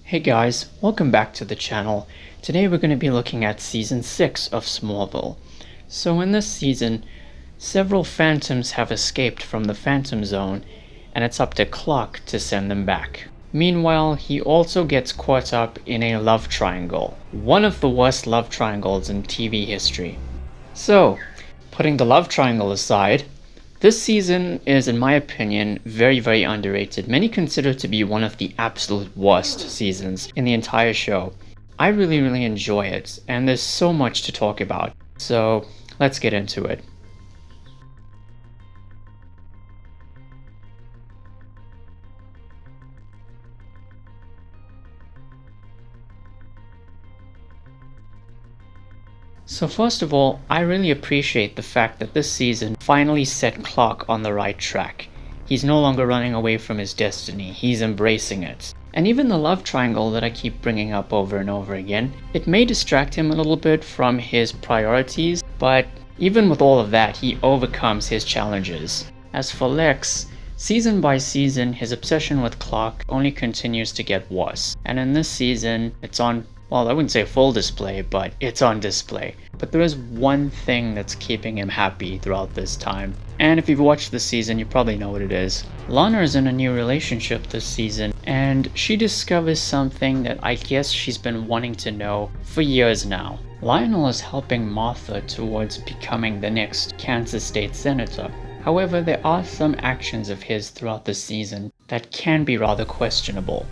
Hey guys, welcome back to the channel. Today we're going to be looking at Season 6 of Smallville. So in this season, several Phantoms have escaped from the Phantom Zone, and it's up to Clark to send them back. Meanwhile, he also gets caught up in a love triangle. One of the worst love triangles in TV history. So, putting the love triangle aside, this season is, in my opinion, very underrated. Many consider it to be one of the absolute worst seasons in the entire show. I really enjoy it, and there's so much to talk about. So, let's get into it. So first of all, I really appreciate the fact that this season finally set Clark on the right track. He's no longer running away from his destiny, he's embracing it. And even the love triangle that I keep bringing up over and over again, it may distract him a little bit from his priorities, but even with all of that, he overcomes his challenges. As for Lex, season by season, his obsession with Clark only continues to get worse. And in this season, it's on, well, I wouldn't say full display, but it's on display. But there is one thing that's keeping him happy throughout this time. And if you've watched this season, you probably know what it is. Lana is in a new relationship this season, and she discovers something that I guess she's been wanting to know for years now. Lionel is helping Martha towards becoming the next Kansas State Senator. However, there are some actions of his throughout the season that can be rather questionable.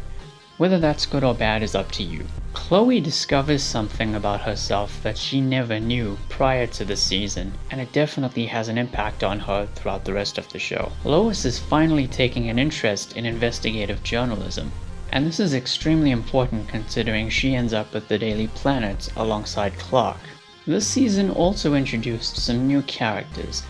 Whether that's good or bad is up to you. Chloe discovers something about herself that she never knew prior to the season, and it definitely has an impact on her throughout the rest of the show. Lois is finally taking an interest in investigative journalism, and this is extremely important considering she ends up at the Daily Planet alongside Clark. This season also introduced some new characters.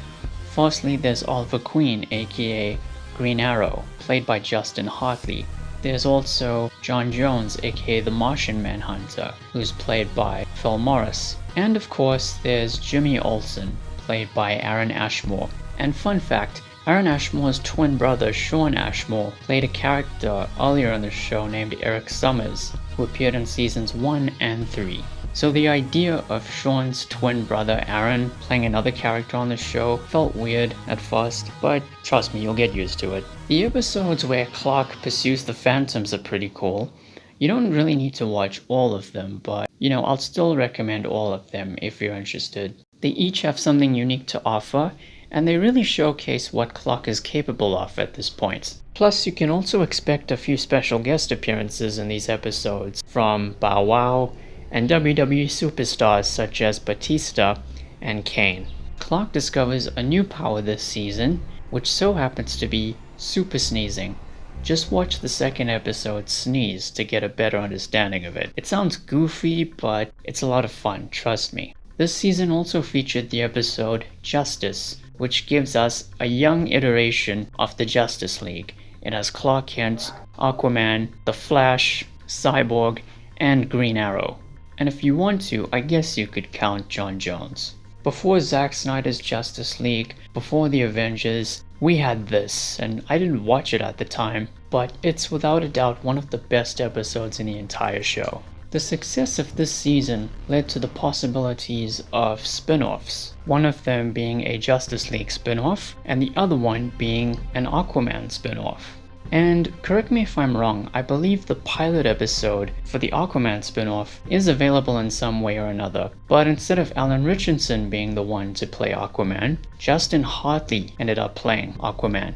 Firstly, there's Oliver Queen, aka Green Arrow, played by Justin Hartley. There's also John Jones, aka the Martian Manhunter, who's played by Phil Morris. And of course, there's Jimmy Olsen, played by Aaron Ashmore. And fun fact, Aaron Ashmore's twin brother Sean Ashmore played a character earlier in the show named Eric Summers, who appeared in seasons 1 and 3. So the idea of Sean's twin brother Aaron playing another character on the show felt weird at first, but trust me, you'll get used to it. The episodes where Clark pursues the Phantoms are pretty cool. You don't really need to watch all of them, but I'll still recommend all of them if you're interested. They each have something unique to offer, and they really showcase what Clark is capable of at this point. Plus, you can also expect a few special guest appearances in these episodes from Bow Wow and WWE superstars such as Batista and Kane. Clark discovers a new power this season, which so happens to be super sneezing. Just watch the second episode Sneeze to get a better understanding of it. It sounds goofy, but it's a lot of fun, trust me. This season also featured the episode Justice, which gives us a young iteration of the Justice League. It has Clark Kent, Aquaman, The Flash, Cyborg, and Green Arrow. And if you want to, I guess you could count John Jones. Before Zack Snyder's Justice League, before the Avengers, we had this, and I didn't watch it at the time, but it's without a doubt one of the best episodes in the entire show. The success of this season led to the possibilities of spin-offs, one of them being a Justice League spin-off, and the other one being an Aquaman spin-off. And correct me if I'm wrong, I believe the pilot episode for the Aquaman spin-off is available in some way or another, but instead of Alan Richardson being the one to play Aquaman, Justin Hartley ended up playing Aquaman.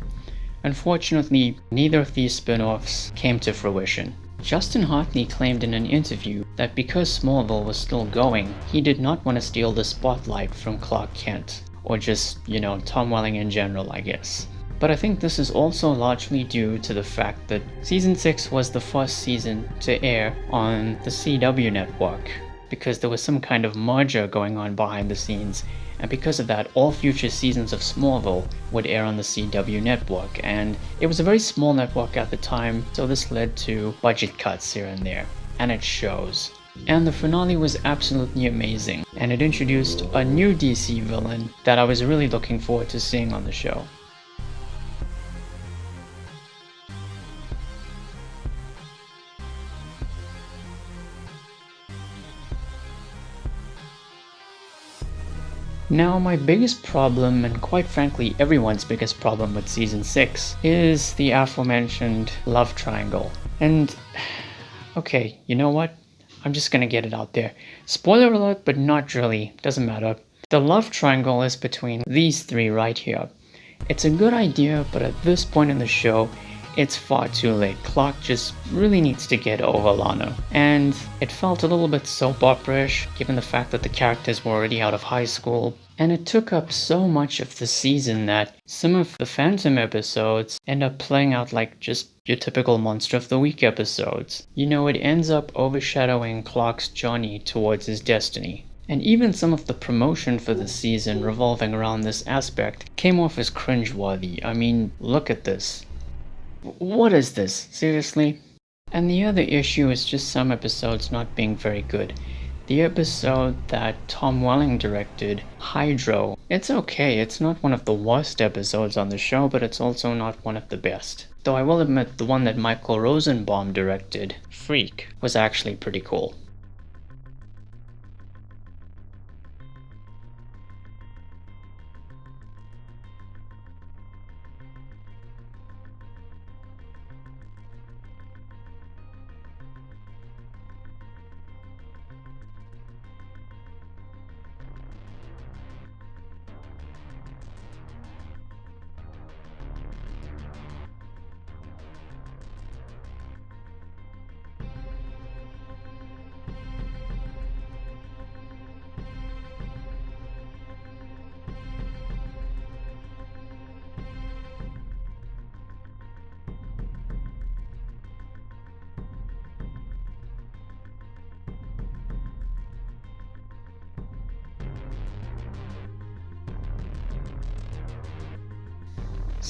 Unfortunately, neither of these spin-offs came to fruition. Justin Hartley claimed in an interview that because Smallville was still going, he did not want to steal the spotlight from Clark Kent, or just, Tom Welling in general, I guess. But I think this is also largely due to the fact that Season 6 was the first season to air on the CW network, because there was some kind of merger going on behind the scenes, and because of that, all future seasons of Smallville would air on the CW network, and it was a very small network at the time, so this led to budget cuts here and there, and it shows. And the finale was absolutely amazing, and it introduced a new DC villain that I was really looking forward to seeing on the show. Now, my biggest problem, and quite frankly everyone's biggest problem with Season 6, is the aforementioned love triangle. And, okay, you know what? I'm just gonna get it out there. Spoiler alert, but not really, doesn't matter. The love triangle is between these three right here. It's a good idea, but at this point in the show, it's far too late. Clark just really needs to get over Lana. And it felt a little bit soap opera-ish, given the fact that the characters were already out of high school. And it took up so much of the season that some of the Phantom episodes end up playing out like just your typical Monster of the Week episodes. You know, it ends up overshadowing Clark's journey towards his destiny. And even some of the promotion for the season revolving around this aspect came off as cringeworthy. I mean, look at this. What is this? Seriously? And the other issue is just some episodes not being very good. The episode that Tom Welling directed, Hydro, it's okay, it's not one of the worst episodes on the show, but it's also not one of the best. Though I will admit the one that Michael Rosenbaum directed, Freak, was actually pretty cool.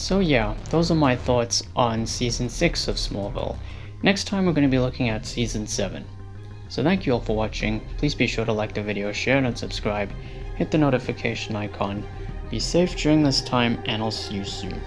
So yeah, those are my thoughts on Season 6 of Smallville. Next time we're going to be looking at Season 7. So thank you all for watching, please be sure to like the video, share and subscribe, hit the notification icon, be safe during this time, and I'll see you soon.